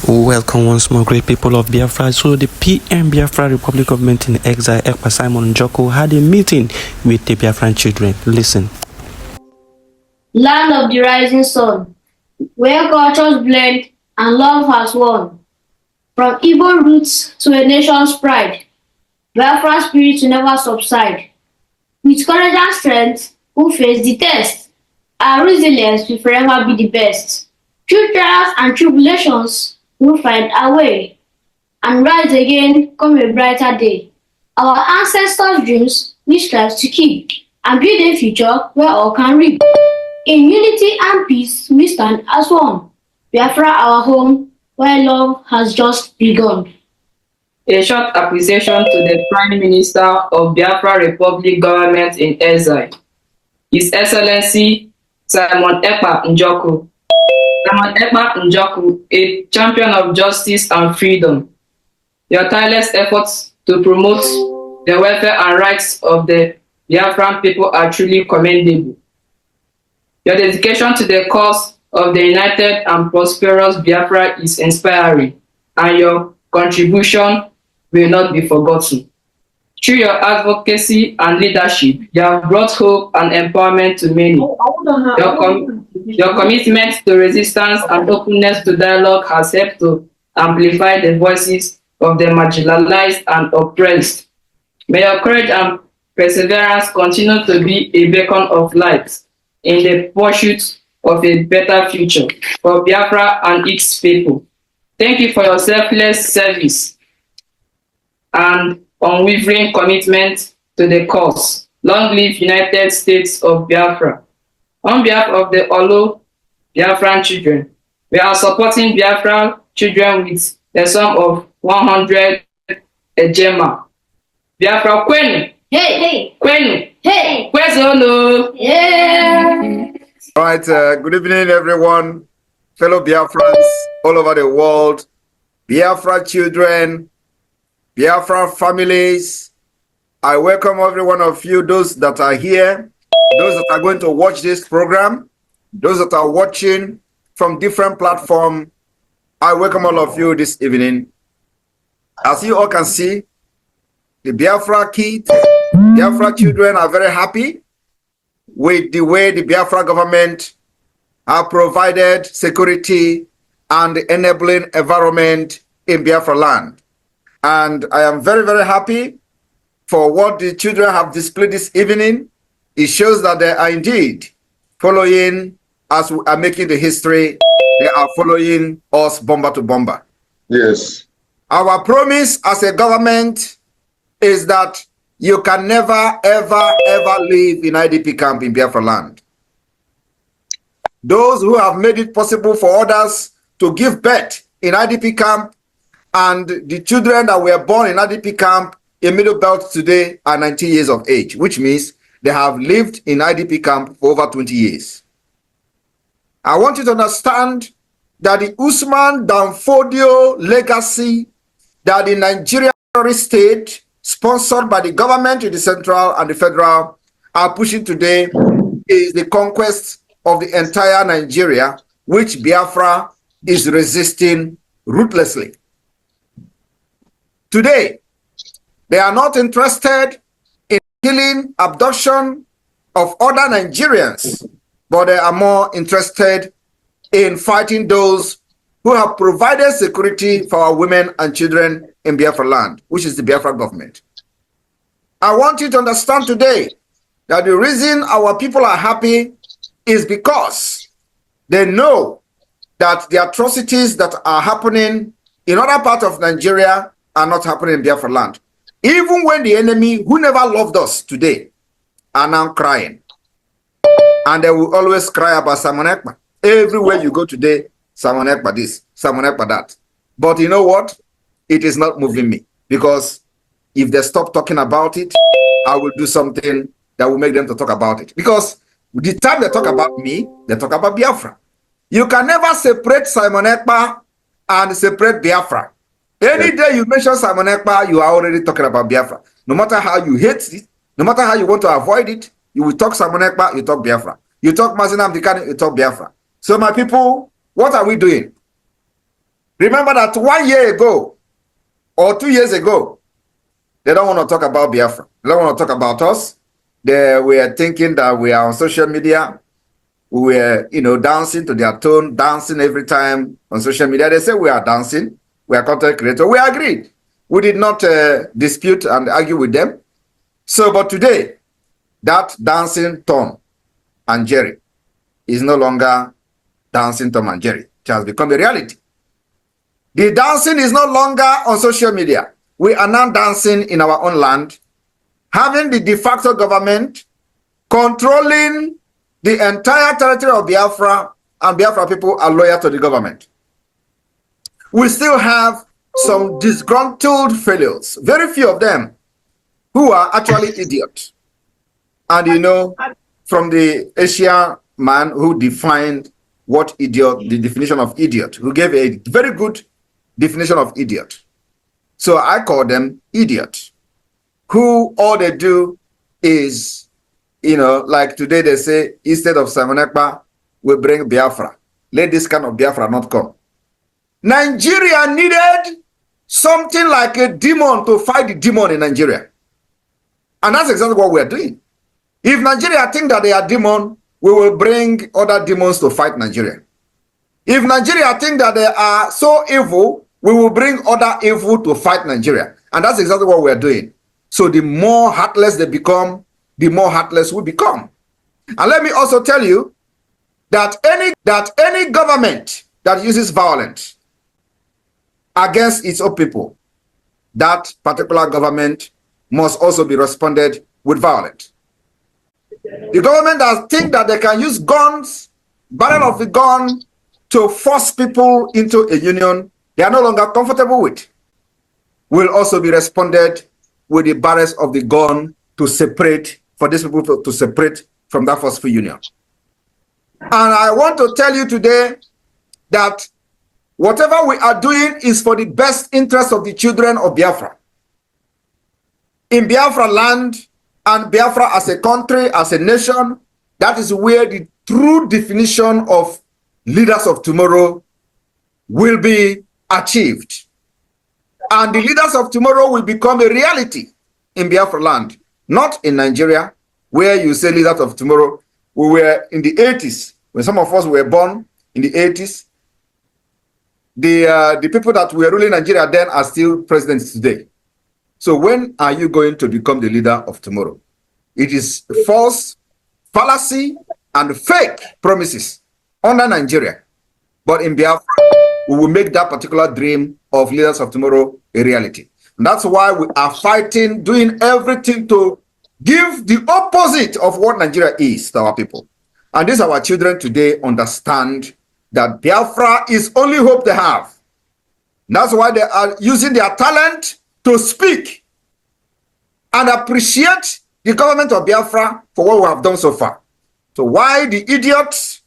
Welcome once more, great people of Biafra. So the PM Biafra Republic Government in Exile, Ekpa Simon Njoko, had a meeting with the Biafran children. Listen. Land of the rising sun, where cultures blend and love has won. From Igbo roots to a nation's pride, Biafra spirit will never subside. With courage and strength, we'll face the test. Our resilience will forever be the best. Through trials and tribulations, we'll find our way and rise again come a brighter day. Our ancestors' dreams we strive to keep and build a future where all can reap. In unity and peace we stand as one. Biafra our home where love has just begun. A short appreciation to the Prime Minister of Biafra Republic Government in Exile, His Excellency Simon Ekpa Njoko. Simon Ekpa Njoko, a champion of justice and freedom. Your tireless efforts to promote the welfare and rights of the Biafran people are truly commendable. Your dedication to the cause of the united and prosperous Biafra is inspiring, and your contribution will not be forgotten. Through your advocacy and leadership, you have brought hope and empowerment to many. Your commitment to resistance and openness to dialogue has helped to amplify the voices of the marginalized and oppressed. May your courage and perseverance continue to be a beacon of light in the pursuit of a better future for Biafra and its people. Thank you for your selfless service and unwavering commitment to the cause. Long live United States of Biafra. On behalf of the Olo Biafran children, we are supporting Biafran children with a sum of 100 ejema. Biafra kwenu. Hey, hey. Kwenu. Hey. Kwezolo. Yeah. All right, good evening, everyone, fellow Biafrans all over the world, Biafra children, Biafra families. I welcome every one of you, those that are here, those that are going to watch this program, those that are watching from different platforms. I welcome all of you this evening. As you all can see, the Biafra kids, Biafra children are very happy with the way the Biafra government have provided security and enabling environment in Biafra land. And I am very, very happy for what the children have displayed this evening. It shows that they are indeed following, as we are making the history, they are following us bomber to bomber. Yes. Our promise as a government is that you can never, ever, ever live in IDP camp in Biafra land. Those who have made it possible for others to give birth in IDP camp and the children that were born in IDP camp in Middle Belt today are 19 years of age, which means they have lived in IDP camp for over 20 years. I want you to understand that the Usman Danfodio legacy that the Nigerian state sponsored by the government in the central and the federal are pushing today is the conquest of the entire Nigeria, which Biafra is resisting ruthlessly. Today, they are not interested in killing, abduction of other Nigerians, but they are more interested in fighting those who have provided security for our women and children in Biafra land, which is the Biafra government. I want you to understand today that the reason our people are happy is because they know that the atrocities that are happening in other parts of Nigeria are not happening in Biafra land. Even when the enemy who never loved us today are now crying. And they will always cry about Simon Ekpa. Everywhere you go today, Simon Ekpa this, Simon Ekpa that. But you know what? It is not moving me. Because if they stop talking about it, I will do something that will make them to talk about it. Because the time they talk about me, they talk about Biafra. You can never separate Simon Ekpa and separate Biafra. Any day you mention Simon Ekpa, you are already talking about Biafra. No matter how you hate it, no matter how you want to avoid it, you will talk Simon Ekpa, you talk Biafra. You talk Mazinam Dikani, you talk Biafra. So my people, what are we doing? Remember that 1 year ago or 2 years ago, they don't want to talk about Biafra. They don't want to talk about us. They were thinking that we are on social media. We were, dancing to their tune, dancing every time on social media. They say we are dancing. We are content creators. We agreed. We did not dispute and argue with them. So, but today, that dancing Tom and Jerry is no longer dancing Tom and Jerry. It has become a reality. The dancing is no longer on social media. We are now dancing in our own land, having the de facto government controlling the entire territory of Biafra, and Biafra people are loyal to the government. We still have some disgruntled fellows, very few of them, who are actually idiots. And from the Asian man who defined what idiot, the definition of idiot, who gave a very good definition of idiot. So I call them idiots, who all they do is, like today they say, instead of Simon Ekpa, we bring Biafra. Let this kind of Biafra not come. Nigeria needed something like a demon to fight the demon in Nigeria. And that's exactly what we are doing. If Nigeria think that they are demon, we will bring other demons to fight Nigeria. If Nigeria think that they are so evil, we will bring other evil to fight Nigeria. And that's exactly what we are doing. So the more heartless they become, the more heartless we become. And let me also tell you that any government that uses violence against its own people, that particular government must also be responded with violence. The government that think that they can use guns, barrel of the gun, to force people into a union they are no longer comfortable with, will also be responded with the barrels of the gun to separate, for these people to separate from that forceful union. And I want to tell you today that whatever we are doing is for the best interest of the children of Biafra. In Biafra land and Biafra as a country, as a nation, that is where the true definition of leaders of tomorrow will be achieved. And the leaders of tomorrow will become a reality in Biafra land, not in Nigeria, where you say leaders of tomorrow. We were in the 80s, when some of us were born in the 80s. The people that were ruling Nigeria then are still presidents today. So when are you going to become the leader of tomorrow? It is false, fallacy, and fake promises under Nigeria. But in Biafra, we will make that particular dream of leaders of tomorrow a reality. And that's why we are fighting, doing everything to give the opposite of what Nigeria is to our people. And this our children today understand that Biafra is only hope they have. And that's why they are using their talent to speak and appreciate the government of Biafra for what we have done so far. So why the idiots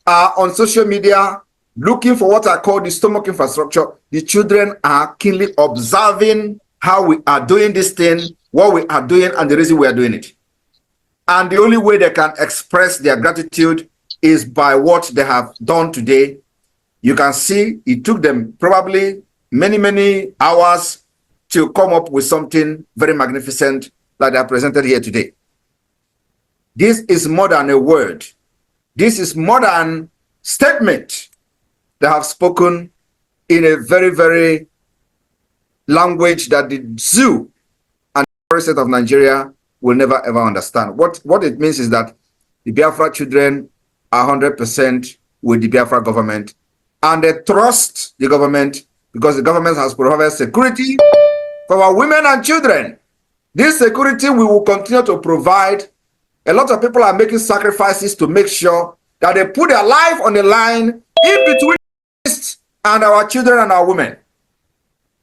are on social media looking for what I call the stomach infrastructure, the children are keenly observing how we are doing this thing, what we are doing, and the reason we are doing it. And the only way they can express their gratitude is by what they have done today. You can see it took them probably many, many hours to come up with something very magnificent like I presented here today. This is more than a word. This is more than statement. They have spoken in a very, very language that the zoo and the state of Nigeria will never ever understand. What it means is that the Biafra children are 100% with the Biafra government, and they trust the government because the government has provided security for our women and children. This security we will continue to provide. A lot of people are making sacrifices to make sure that they put their life on the line in between us and our children and our women.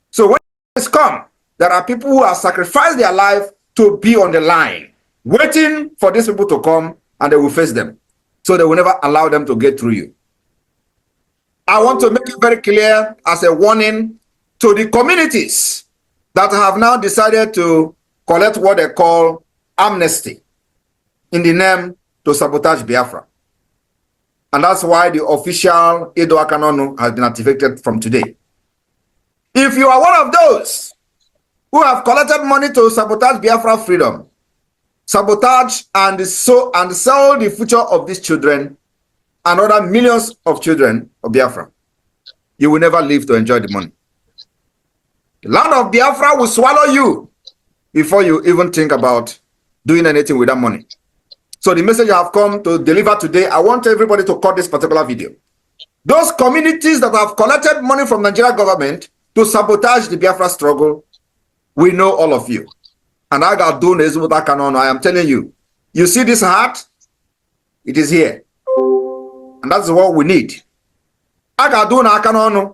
So when it's come, there are people who have sacrificed their life to be on the line, waiting for these people to come, and they will face them. So they will never allow them to get through you. I want to make it very clear as a warning to the communities that have now decided to collect what they call amnesty in the name to sabotage Biafra. And that's why the official Edo Akanonu has been activated from today. If you are one of those who have collected money to sabotage Biafra freedom, sabotage and sell the future of these children and other millions of children of Biafra, you will never live to enjoy the money. The land of Biafra will swallow you before you even think about doing anything with that money. So the message I have come to deliver today, I want everybody to cut this particular video. Those communities that have collected money from Nigeria government to sabotage the Biafra struggle, we know all of you. And I got doing is what I can honor. I am telling you, you see this heart? It is here. And that's what we need. I got doing I can honor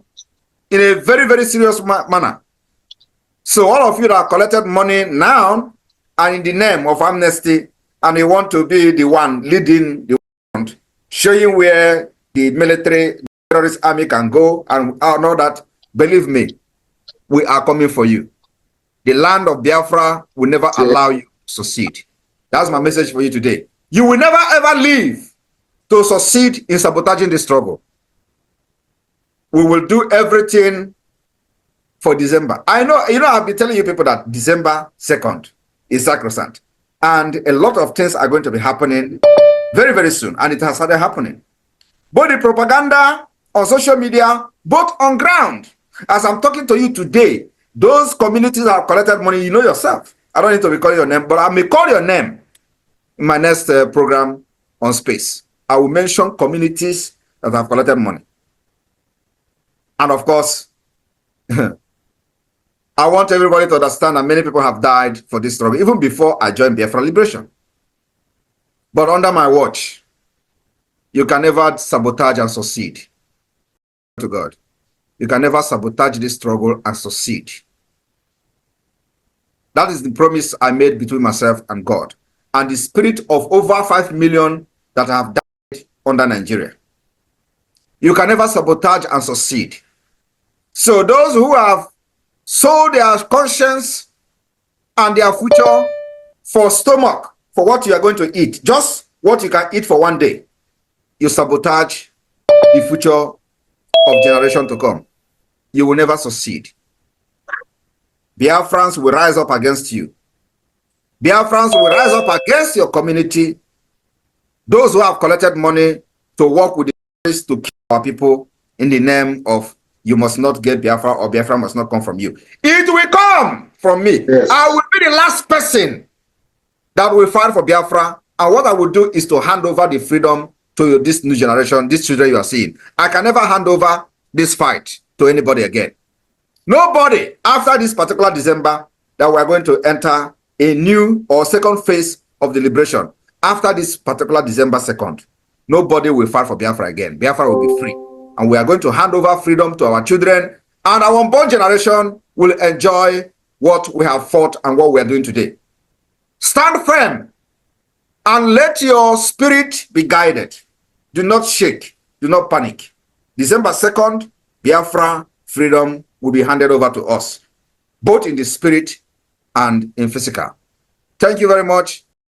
in a very, very serious manner. So all of you that have collected money now and in the name of amnesty, and you want to be the one leading the front, showing where the military terrorist army can go and all that, believe me, we are coming for you. The land of Biafra will never allow you to succeed. That's my message for you today. You will never ever live to succeed in sabotaging the struggle. We will do everything for December. I know, I've been telling you people that December 2nd is sacrosanct. And a lot of things are going to be happening very, very soon. And it has started happening. Both the propaganda on social media, both on ground. As I'm talking to you today, those communities that have collected money, you know yourself. I don't need to be calling your name, but I may call your name in my next program on space. I will mention communities that have collected money. And of course, I want everybody to understand that many people have died for this struggle, even before I joined Biafra Liberation. But under my watch, you can never sabotage and succeed. To God, you can never sabotage this struggle and succeed. That is the promise I made between myself and God, and the spirit of over 5 million that have died under Nigeria. You can never sabotage and succeed. So those who have sold their conscience and their future for stomach, for what you are going to eat, just what you can eat for one day, you sabotage the future of generation to come. You will never succeed. Biafrans will rise up against you. Biafrans will rise up against your community. Those who have collected money to work with the police to kill our people in the name of you must not get Biafra or Biafra must not come from you. It will come from me. Yes. I will be the last person that will fight for Biafra. And what I will do is to hand over the freedom to this new generation, these children you are seeing. I can never hand over this fight to anybody again. Nobody after this particular December that we are going to enter a new or second phase of the liberation. After this particular December 2nd, nobody will fight for Biafra again. Biafra will be free. And we are going to hand over freedom to our children, and our unborn generation will enjoy what we have fought and what we are doing today. Stand firm and let your spirit be guided. Do not shake. Do not panic. December 2nd, Biafra freedom will be handed over to us, both in the spirit and in physical. Thank you very much.